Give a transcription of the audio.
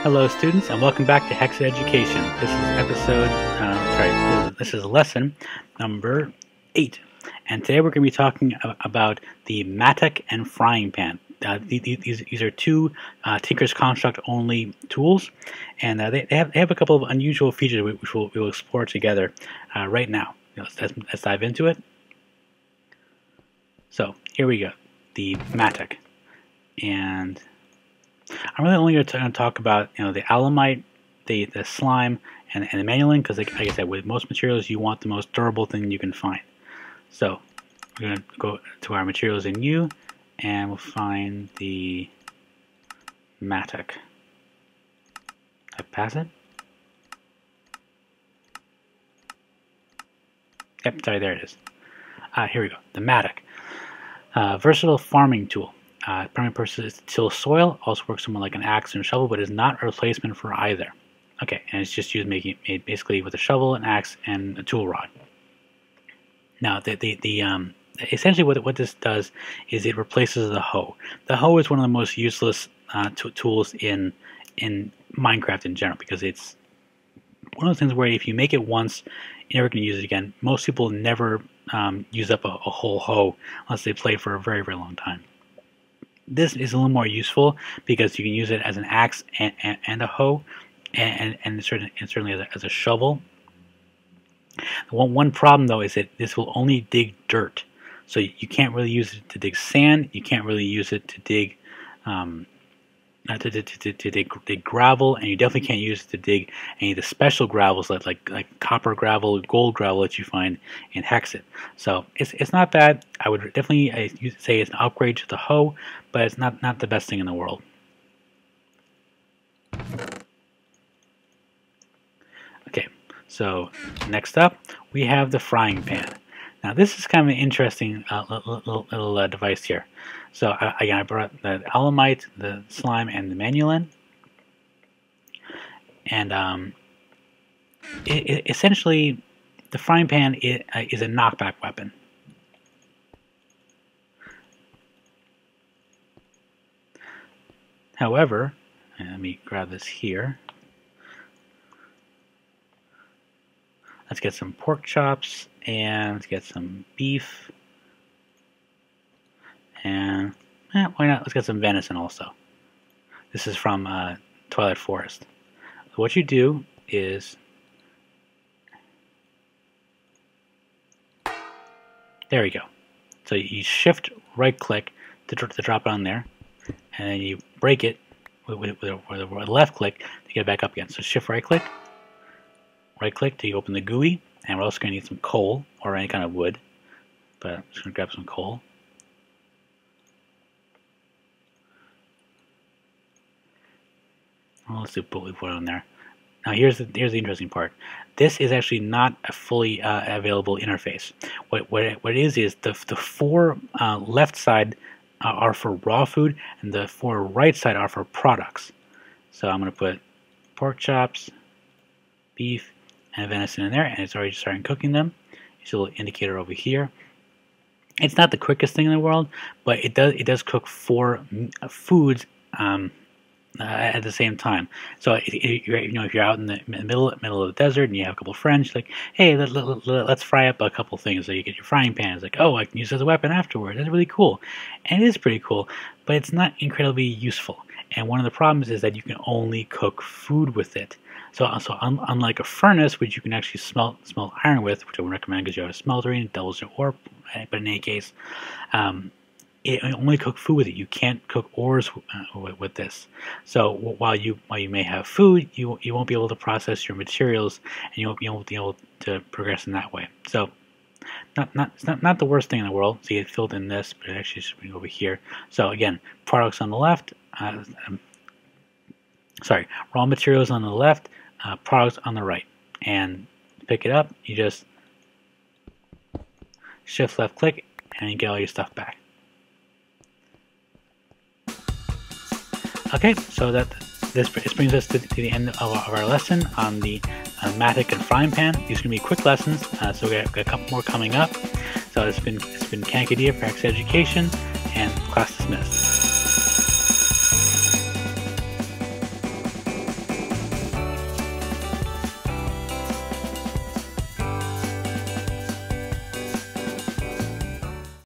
Hello students and welcome back to Hexxit Education. This is this is lesson number 8. And today we're going to be talking about the Mattock and Frying Pan. These are two Tinker's Construct only tools, and they have a couple of unusual features which we will explore together right now. Let's dive into it. So here we go, the Mattock. And I'm really only going to talk about the alumite, the slime, and the manulin, because like I said, with most materials you want the most durable thing you can find. So we're going to go to our materials in U, and we'll find the Mattock. I pass it? Yep, sorry, there it is. Here we go, the Mattock. Versatile farming tool. Primary purpose is to till soil, also works somewhat like an axe and shovel, but is not a replacement for either. Okay, and it's just used made basically with a shovel, an axe, and a tool rod. Now, essentially what this does is it replaces the hoe. The hoe is one of the most useless tools in Minecraft in general, because it's one of those things where if you make it once, you're never going to use it again. Most people never use up a whole hoe unless they play for a very, very long time. This is a little more useful because you can use it as an axe and a hoe, and certainly as a shovel. One problem though is that this will only dig dirt, so you can't really use it to dig sand. You can't really use it to dig dig gravel, and you definitely can't use it to dig any of the special gravels like copper gravel, gold gravel that you find in Hexxit. So it's not bad. I would definitely say it's an upgrade to the hoe, but it's not the best thing in the world. Okay, so next up we have the frying pan. Now this is kind of an interesting little device here. So again, I brought the alumite, the slime, and the manulin, and essentially the frying pan is a knockback weapon. However, let me grab this here. Let's get some pork chops, and let's get some beef, and why not? Let's get some venison also. This is from Twilight Forest. So what you do is, there we go. So you shift right click to drop it on there, and then you break it with a left click to get it back up again. So shift right click till you open the GUI, and we're also going to need some coal or any kind of wood, but I'm just going to grab some coal. Well, let's do what we put on there. Now here's the interesting part. This is actually not a fully available interface. What it is the four left side are for raw food, and the four right side are for products. So I'm going to put pork chops, beef, and venison in there, and it's already starting cooking them. You see a little indicator over here. It's not the quickest thing in the world, but it does cook 4 foods at the same time. So if you're out in the middle of the desert and you have a couple of friends, like, hey, let's fry up a couple things. So you get your frying pan. It's like, oh, I can use it as a weapon afterward. That's really cool, and it is pretty cool, but it's not incredibly useful. And one of the problems is that you can only cook food with it. So unlike a furnace, which you can actually smelt iron with, which I would recommend because you have a smeltery and it doubles your ore, but in any case, it only cook food with it. You can't cook ores with this. So while you may have food, you won't be able to process your materials, and you won't be able to progress in that way. So it's not the worst thing in the world. See, it filled in this, but it actually should be over here. So again, products on the left. Raw materials on the left, products on the right. And to pick it up, you just shift left click, and you get all your stuff back. Okay, so this brings us to the end of our lesson on the Mattock and Frying Pan. These are going to be quick lessons, so we got a couple more coming up. So it's been Kankadea for Hexxit Education, and class dismissed.